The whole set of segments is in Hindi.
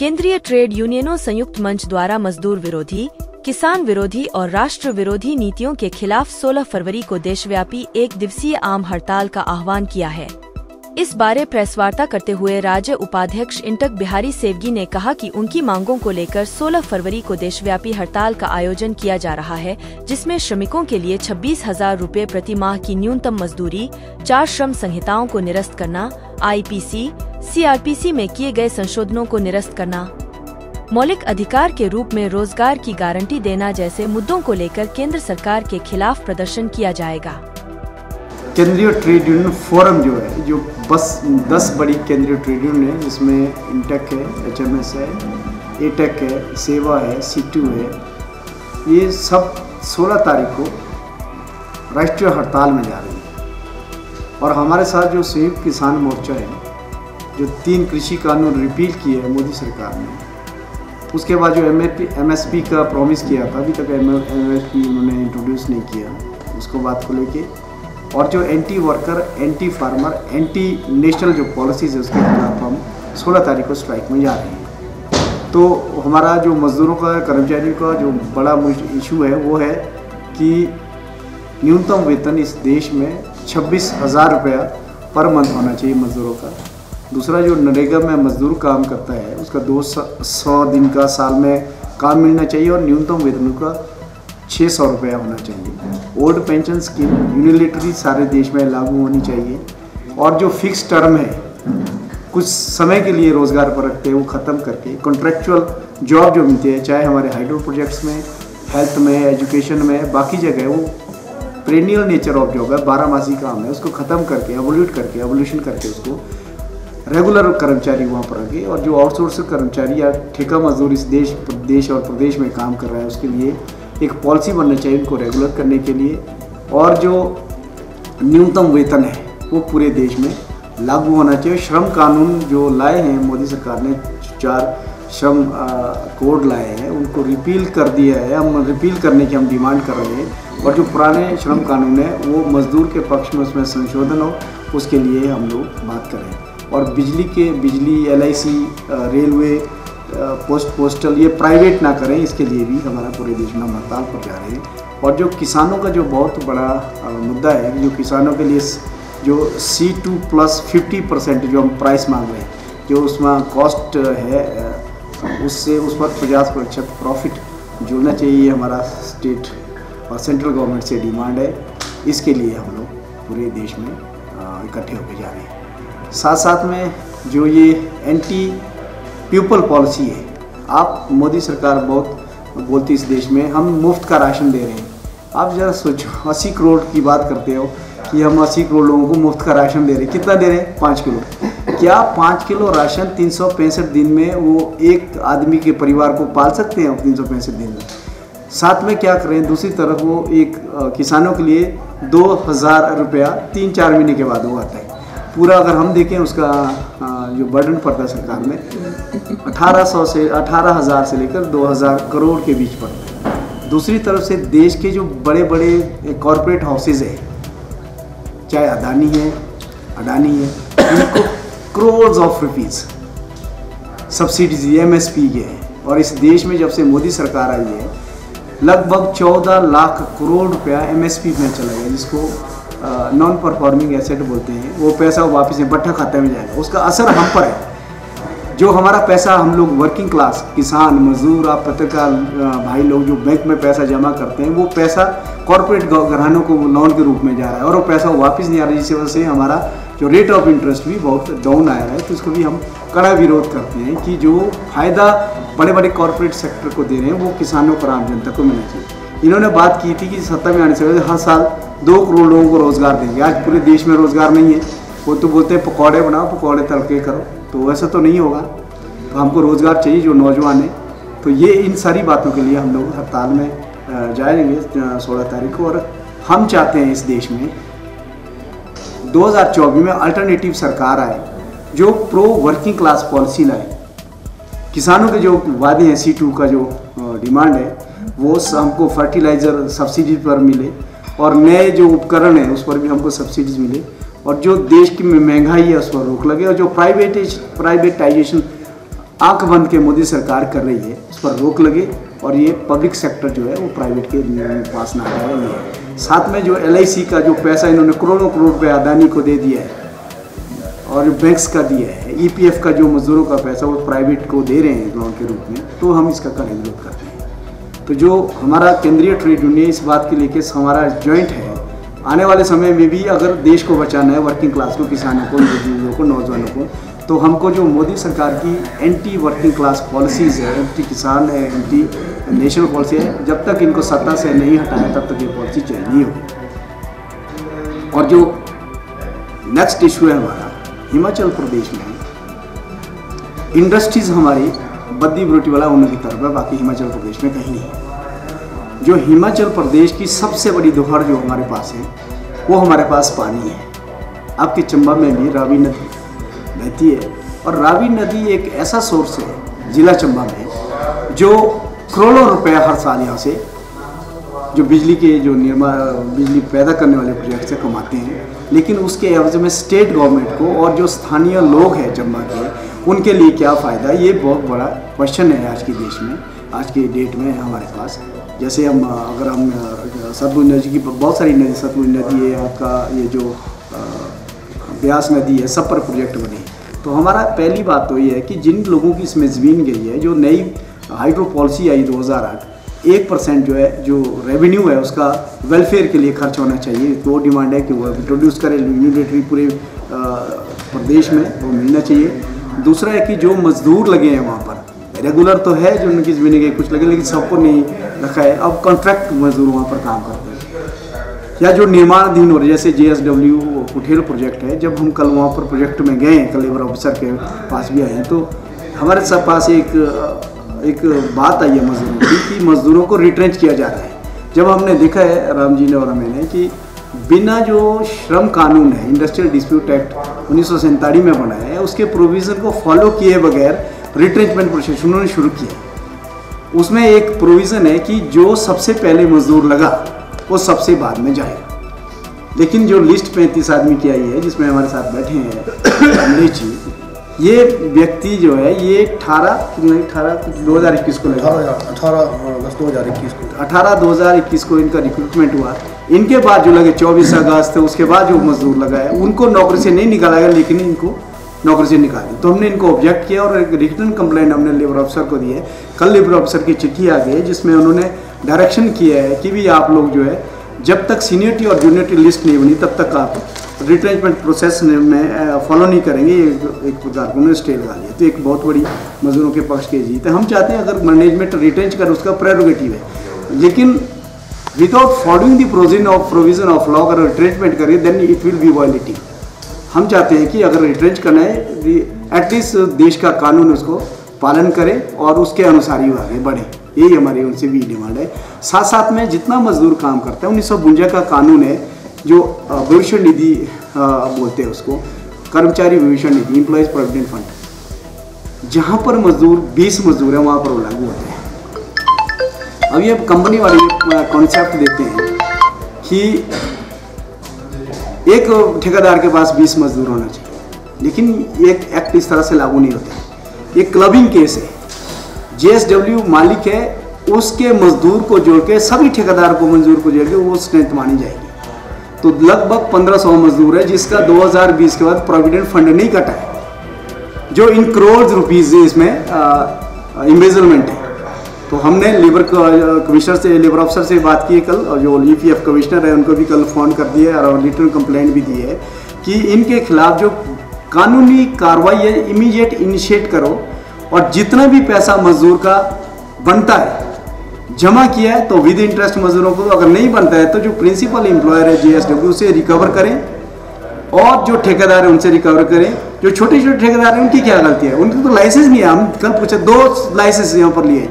केंद्रीय ट्रेड यूनियनों संयुक्त मंच द्वारा मजदूर विरोधी, किसान विरोधी और राष्ट्र विरोधी नीतियों के खिलाफ 16 फरवरी को देशव्यापी एक दिवसीय आम हड़ताल का आह्वान किया है। इस बारे प्रेस वार्ता करते हुए राज्य उपाध्यक्ष इंटक बिहारी सेवगी ने कहा कि उनकी मांगों को लेकर 16 फरवरी को देशव्यापी हड़ताल का आयोजन किया जा रहा है, जिसमें श्रमिकों के लिए 26,000 रुपये प्रति माह की न्यूनतम मजदूरी, 4 श्रम संहिताओं को निरस्त करना, IPC, CRPC में किए गए संशोधनों को निरस्त करना, मौलिक अधिकार के रूप में रोजगार की गारंटी देना जैसे मुद्दों को लेकर केंद्र सरकार के खिलाफ प्रदर्शन किया जाएगा। केंद्रीय ट्रेड यूनियन फोरम जो है, जो बस 10 बड़ी केंद्रीय ट्रेड यूनियन है, जिसमें इंटेक है, HMS है, एटेक है, सेवा है, C2 है, ये सब 16 तारीख को राष्ट्रीय हड़ताल में जा रही है। और हमारे साथ जो संयुक्त किसान मोर्चा है, जो 3 कृषि कानून रिपील किए हैं मोदी सरकार ने, उसके बाद जो MSP का प्रॉमिस किया था, अभी तक MSP उन्होंने इंट्रोड्यूस नहीं किया, उसको बात को लेके, और जो anti worker, anti farmer, anti national जो पॉलिसीज़ है, उसके खिलाफ हम 16 तारीख को स्ट्राइक में जा रहे हैं। तो हमारा जो मजदूरों का, कर्मचारियों का जो बड़ा इशू है वो है कि न्यूनतम वेतन इस देश में 26,000 रुपया पर मंथ होना चाहिए मजदूरों का। दूसरा, जो नरेगा में मजदूर काम करता है उसका 200 दिन का साल में काम मिलना चाहिए और न्यूनतम वेतन का 600 रुपया होना चाहिए। ओल्ड पेंशन स्कीम यूनिलेटरी सारे देश में लागू होनी चाहिए। और जो फिक्स टर्म है, कुछ समय के लिए रोज़गार पर रखते हैं, वो ख़त्म करके कॉन्ट्रेक्चुअल जॉब जो मिलती है, चाहे हमारे हाइड्रो प्रोजेक्ट्स में, हेल्थ में, एजुकेशन में, बाकी जगह वो पेरेनियल नेचर ऑफ जॉब है, 12 काम है, उसको ख़त्म करके एवोल्यूशन करके उसको रेगुलर कर्मचारी वहाँ पर रखे। और जो आउटसोर्स कर्मचारी या ठेका मजदूर इस देश और प्रदेश में काम कर रहा है, उसके लिए एक पॉलिसी बनना चाहिए उनको रेगुलर करने के लिए। और जो न्यूनतम वेतन है वो पूरे देश में लागू होना चाहिए। श्रम कानून जो लाए हैं मोदी सरकार ने, 4 श्रम कोड लाए हैं, उनको रिपील कर दिया है। हम रिपील करने की हम डिमांड कर रहे हैं। और जो पुराने श्रम कानून है वो मजदूर के पक्ष में उसमें संशोधन हो, उसके लिए हम लोग बात करें। और बिजली, LIC, रेलवे, पोस्टल ये प्राइवेट ना करें, इसके लिए भी हमारा पूरे देश में हम हड़ताल पर जा रहे हैं। और जो किसानों का जो बहुत बड़ा मुद्दा है, जो किसानों के लिए जो C2 प्लस 50% जो हम प्राइस मांग रहे हैं, जो उसमें कॉस्ट है, उससे उस पर 50% प्रॉफिट जुड़ना चाहिए, हमारा स्टेट और सेंट्रल गवर्नमेंट से डिमांड है। इसके लिए हम लोग पूरे देश में इकट्ठे होकर जा रहे हैं। साथ साथ में जो ये एंटी पीपल पॉलिसी है, आप मोदी सरकार बहुत बोलती इस देश में हम मुफ्त का राशन दे रहे हैं। आप जरा सोचो, 80 करोड़ की बात करते हो कि हम 80 करोड़ लोगों को मुफ्त का राशन दे रहे हैं। कितना दे रहे हैं? 5 किलो। क्या 5 किलो राशन 365 दिन में वो एक आदमी के परिवार को पाल सकते हैं? 365 दिन में। साथ में क्या करें, दूसरी तरफ वो एक किसानों के लिए 2,000 रुपया 3-4 महीने के बाद वो आता है। पूरा अगर हम देखें उसका जो बर्डन पड़ता है सरकार में 18,000 से लेकर 2,000 करोड़ के बीच पड़ता है। दूसरी तरफ से देश के जो बड़े बड़े कॉरपोरेट हाउसेज है, चाहे अडानी है, इनको crore of rupees subsidies MSP के हैं। और इस देश में जब से मोदी सरकार आई है, लगभग 14 लाख करोड़ रुपया MSP में चला गया, जिसको नॉन परफॉर्मिंग एसेट बोलते हैं। वो पैसा वापस बट्टा खाते में जाएगा, उसका असर हम पर है। जो हमारा पैसा हम लोग वर्किंग क्लास, किसान, मजदूर, आप पत्रकार भाई लोग जो बैंक में पैसा जमा करते हैं, वो पैसा कॉर्पोरेट घरानों को लोन के रूप में जा रहा है और वो पैसा वापस नहीं आ रहा है, जिसकी वजह से हमारा जो रेट ऑफ इंटरेस्ट भी बहुत डाउन आया है। तो इसको भी हम कड़ा विरोध करते हैं कि जो फायदा बड़े बड़े कॉर्पोरेट सेक्टर को दे रहे हैं वो किसानों पर, आम जनता को मिलना चाहिए। इन्होंने बात की थी कि सत्ता में आने से पहले हर साल 2 करोड़ लोगों को रोज़गार देंगे। आज पूरे देश में रोज़गार नहीं है। वो तो बोलते हैं पकौड़े बनाओ, पकौड़े तल के करो, तो वैसा तो नहीं होगा। तो हमको रोज़गार चाहिए जो नौजवान है। तो ये इन सारी बातों के लिए हम लोग हड़ताल में जाएंगे 16 तारीख को। और हम चाहते हैं इस देश में 2024 में अल्टरनेटिव सरकार आए जो प्रो वर्किंग क्लास पॉलिसी लाए। किसानों के जो वादे हैं, C2 का जो डिमांड है, वो हमको फर्टिलाइज़र सब्सिडी पर मिले और नए जो उपकरण हैं उस पर भी हमको सब्सिडीज मिले। और जो देश की महंगाई है उस पर रोक लगे। और जो प्राइवेटाइजेशन आंख बंद के मोदी सरकार कर रही है, उस पर रोक लगे और ये पब्लिक सेक्टर जो है वो प्राइवेट के पास ना आए। ये साथ में जो LIC का जो पैसा इन्होंने करोड़ों करोड़ रुपये अदानी को दे दिया है और बैंक्स का दिया है, EPF का जो मजदूरों का पैसा वो प्राइवेट को दे रहे हैं लोन के रूप में, तो हम इसका कड़े विरोध करते हैं। तो जो हमारा केंद्रीय ट्रेड यूनियन इस बात के लेके हमारा जॉइंट है, आने वाले समय में भी अगर देश को बचाना है, वर्किंग क्लास को, किसानों को, मजदूरों को, नौजवानों को, तो हमको जो मोदी सरकार की एंटी वर्किंग क्लास पॉलिसीज़ है, एंटी किसान है, एंटी नेशनल पॉलिसी है, जब तक इनको सत्ता से नहीं हटाया तब तक ये पॉलिसी चेंज नहीं होगी। और जो नेक्स्ट इशू है हमारा, हिमाचल प्रदेश में इंडस्ट्रीज हमारी बद्दी बरोटी वाला उन्हीं की तरफ है, बाकी हिमाचल प्रदेश में कहीं नहीं है। जो हिमाचल प्रदेश की सबसे बड़ी दोहर जो हमारे पास है वो हमारे पास पानी है। आपके चंबा में भी रावी नदी बहती है और रावी नदी एक ऐसा सोर्स है जिला चंबा में जो करोड़ों रुपए हर साल यहाँ से जो बिजली के जो बिजली पैदा करने वाले प्रोजेक्ट से कमाते हैं, लेकिन उसके एवज में स्टेट गवर्नमेंट को और जो स्थानीय लोग हैं चंबा के, उनके लिए क्या फ़ायदा, ये बहुत बड़ा क्वेश्चन है आज के देश में, आज के डेट में हमारे पास। जैसे अगर हम सतलुज नदी की बहुत सारी नदी, सतलुज नदी है, आपका ये जो ब्यास नदी है, सब पर प्रोजेक्ट बने। तो हमारा पहली बात तो ये है कि जिन लोगों की इसमें ज़मीन गई है, जो नई हाइड्रो पॉलिसी आई 2008, 1% जो है जो रेवेन्यू है उसका वेलफेयर के लिए खर्च होना चाहिए। तो डिमांड है कि वो इंट्रोड्यूस करें यूनिटरी पूरे प्रदेश में, वो मिलना चाहिए। दूसरा है कि जो मजदूर लगे हैं वहाँ पर, रेगुलर तो है जो उनकी ज़मीन गई कुछ लगे, लेकिन सबको नहीं रखा है। अब कॉन्ट्रैक्ट मजदूर वहाँ पर काम करते हैं या जो निर्माणाधीन हो रहे, जैसे JSW कुठेल प्रोजेक्ट है। जब हम कल वहाँ पर प्रोजेक्ट में गए, कल लेबर ऑफिसर के पास भी आए, तो हमारे सब पास एक बात आई है मजदूरों की कि मजदूरों को रिट्रेंच किया जा रहा है। जब हमने देखा है राम जी ने और मैंने कि बिना जो श्रम कानून है, इंडस्ट्रियल डिस्प्यूट एक्ट 1947 में बनाया है, उसके प्रोविज़न को फॉलो किए बगैर रिट्रेंचमेंट प्रोसेस उन्होंने शुरू किया। उसमें एक प्रोविज़न है कि जो सबसे पहले मजदूर लगा वो सबसे बाद में जाएगा। लेकिन जो लिस्ट 35 आदमी की आई है, जिसमें हमारे साथ बैठे हैं अमरीश जी, ये व्यक्ति जो है ये 2021 को लगा, 18 2021 को इनका रिक्रूटमेंट हुआ। इनके बाद जो लगे 24 अगस्त, उसके बाद जो मजदूर लगा है उनको नौकरी से नहीं निकाला गया, लेकिन इनको नौकरी से निकाली। तो हमने इनको ऑब्जेक्ट किया और एक रिटर्न कंप्लेंट हमने लेबर ऑफिसर को दी है। कल लेबर ऑफिसर की चिट्ठी आ गई है जिसमें उन्होंने डायरेक्शन किया है कि भी आप लोग जो है जब तक सीनियरिटी और जूनियरिटी लिस्ट नहीं बनी तब तक आप रिट्रेंचमेंट प्रोसेस में फॉलो नहीं करेंगे। एक प्रकार को उन्होंने स्टे लगा लिया। तो एक बहुत बड़ी मजदूरों के पक्ष की जीत है। हम चाहते हैं अगर मैनेजमेंट रिट्रेंच करे उसका प्रेरोगेटिव है, लेकिन without following the provision of law अगर रिट्रेंचमेंट करें then it will be violating. हम चाहते हैं कि अगर रिट्रेंच करना है एटलीस्ट देश का कानून उसको पालन करें और उसके अनुसार ही आगे बढ़े। यही हमारी उनसे भी डिमांड है। साथ साथ में जितना मजदूर काम करता है 1952 का कानून है जो भविष्य निधि बोलते हैं उसको, कर्मचारी भविष्य निधि, एम्प्लॉयज प्रोविडेंट फंड, जहाँ पर मजदूर 20 मजदूर है वहाँ पर वो लागू होते हैं। अब ये कंपनी वाले कॉन्सेप्ट देते हैं कि एक ठेकेदार के पास 20 मजदूर होना चाहिए, लेकिन एक एक्ट इस तरह से लागू नहीं होता। ये क्लबिंग केस है। JSW मालिक है, उसके मजदूर को जोड़ के सभी ठेकेदार को मजदूर को जोड़ के वो स्ट्रेंथ मानी जाएगी। तो लगभग 1500 मजदूर है जिसका 2020 के बाद प्रोविडेंट फंड नहीं कटा है, जो इन करोड़ रुपीज इसमें इम्बेजलमेंट है। तो हमने लेबर कमिश्नर से, लेबर अफसर से बात की है कल, और जो EPF कमिश्नर है उनको भी कल फ़ोन कर दिया है और रिटर्न कंप्लेंट भी दी है कि इनके खिलाफ जो कानूनी कार्रवाई है इमीडिएट इनिशिएट करो, और जितना भी पैसा मजदूर का बनता है जमा किया है तो विद इंटरेस्ट मजदूरों को, अगर नहीं बनता है तो जो प्रिंसिपल एम्प्लॉयर है JSW उसे रिकवर करें, और जो ठेकेदार है उनसे रिकवर करें। जो छोटे छोटे ठेकेदार हैं उनकी क्या गलती है, उनकी तो लाइसेंस नहीं है। हम कल पूछे 2 लाइसेंस यहाँ पर लिए।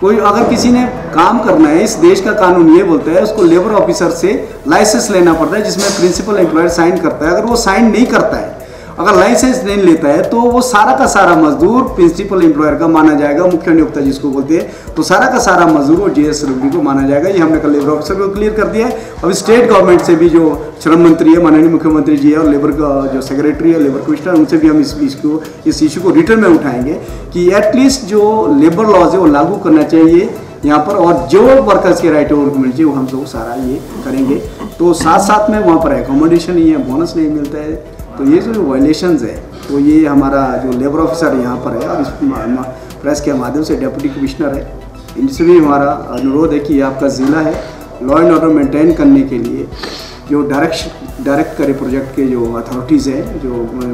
कोई अगर किसी ने काम करना है, इस देश का कानून ये बोलता है उसको लेबर ऑफिसर से लाइसेंस लेना पड़ता है जिसमें प्रिंसिपल एम्प्लॉयर साइन करता है। अगर वो साइन नहीं करता है, अगर लाइसेंस नहीं लेता है तो वो सारा का सारा मजदूर प्रिंसिपल एम्प्लॉयर का माना जाएगा, मुख्य नियोक्ता जिसको बोलते हैं, तो सारा का सारा मजदूर वो JSW को माना जाएगा। ये हमने कल लेबर ऑफिसर को क्लियर कर दिया है। अभी स्टेट गवर्नमेंट से भी जो श्रम मंत्री है, माननीय मुख्यमंत्री जी है, और लेबर का जो सेक्रेटरी है, लेबर कमिश्नर, उनसे भी हम इस इशू को रिटर्न में उठाएंगे कि एटलीस्ट जो लेबर लॉज है वो लागू करना चाहिए यहाँ पर, और जो वर्कर्स के राइट है उनको मिल चाहिए, वो हम सब सारा ये करेंगे। तो साथ साथ में वहाँ पर एकोमोडेशन नहीं है, बोनस नहीं मिलता है, तो ये जो वायलेशंस है तो ये हमारा जो लेबर ऑफिसर यहाँ पर है और इस प्रेस के माध्यम से डिप्टी कमिश्नर है, इनसे भी हमारा अनुरोध है कि आपका ज़िला है लॉ एंड ऑर्डर मेंटेन करने के लिए जो डायरेक्ट करे प्रोजेक्ट के जो अथॉरिटीज़ हैं, जो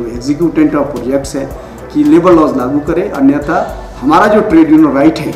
एग्जीक्यूटेंट ऑफ प्रोजेक्ट्स है, कि लेबर लॉज लागू करे, अन्यथा हमारा जो ट्रेड यूनियन राइट है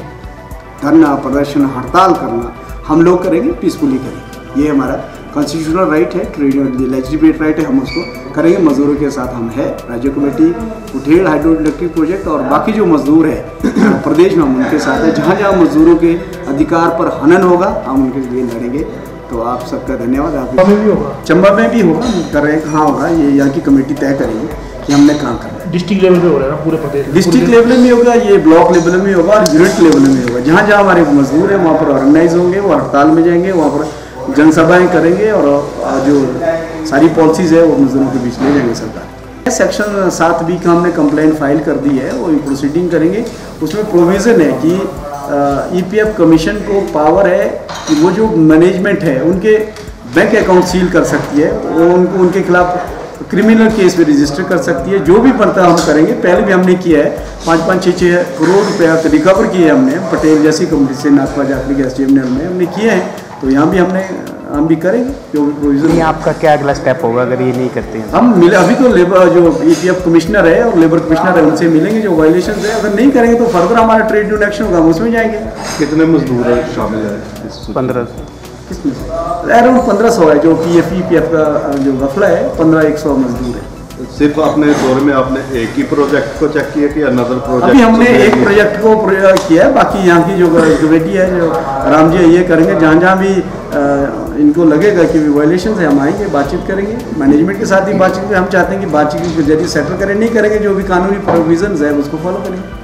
धरना प्रदर्शन हड़ताल करना हम लोग करेंगे, पीसफुली करेंगे। ये हमारा कॉन्स्टिट्यूशनल राइट है, ट्रेड लेजिस्लेटिव राइट है, हम उसको करेंगे। मजदूरों के साथ हम है, राज्य कमेटी उठेड़ हाइड्रो इलेक्ट्रिक प्रोजेक्ट और बाकी जो मजदूर है प्रदेश में हम उनके साथ है। जहाँ जहाँ मजदूरों के अधिकार पर हनन होगा हम उनके लिए लड़ेंगे। तो आप सबका धन्यवाद। आप चंबा में भी होगा, कर रहे हैं, कहाँ होगा ये यहाँ की कमेटी तय करेगी कि हमने कहाँ करना है। डिस्ट्रिक्ट लेवल पे हो रहा है ना पूरे प्रदेश? डिस्ट्रिक्ट लेवल में होगा, ये ब्लॉक लेवल में होगा और यूनिट लेवल में होगा। जहाँ जहाँ हमारे मजदूर हैं वहाँ पर ऑर्गेनाइज होंगे, वो हड़ताल में जाएंगे, वहाँ पर जनसभाएं करेंगे और जो सारी पॉलिसीज़ है वो मजदूरों के बीच ले जाएंगे सरकार। सेक्शन 7B का हमने कंप्लेंट फाइल कर दी है, वो प्रोसीडिंग करेंगे। उसमें प्रोविज़न है कि EPF कमीशन को पावर है कि वो जो मैनेजमेंट है उनके बैंक अकाउंट सील कर सकती है, वो उनके खिलाफ क्रिमिनल केस में रजिस्टर कर सकती है। जो भी बनता हम करेंगे। पहले भी हमने किया है, 5-6 करोड़ रुपया रिकवर किए हमने पटेल जैसी कंपनी से, नागपुर जाखड़ी गैस टर्मिनल में हमने किए हैं। तो यहाँ भी हम भी करेंगे जो भी प्रोविजन। आपका क्या अगला स्टेप होगा अगर ये नहीं करते हैं? हम मिले अभी तो लेबर जो EPF कमिश्नर है और लेबर कमिश्नर है उनसे मिलेंगे, जो वायलेशन है अगर नहीं करेंगे तो फर्दर हमारा ट्रेड यूनियन एक्शन होगा, हम उसमें जाएंगे। कितने मजदूर शामिल है? 1500। किसमें से? अराउंड 1500 है, जो PF EPF का जो गफला है 1500 मजदूर है। सिर्फ अपने दौर में आपने एक ही प्रोजेक्ट को चेक किया कि अनदर प्रोजेक्ट? अभी हमने एक प्रोजेक्ट को किया है, बाकी यहाँ की जो कमेटी है जो राम जी ये करेंगे। जहाँ जहाँ भी इनको लगेगा कि वायलेशन है हम आएंगे, बातचीत करेंगे, मैनेजमेंट के साथ ही बातचीत। हम चाहते हैं कि बातचीत के जरिए सेटल करें, नहीं करेंगे जो भी कानूनी प्रोविजंस है उसको फॉलो करेंगे।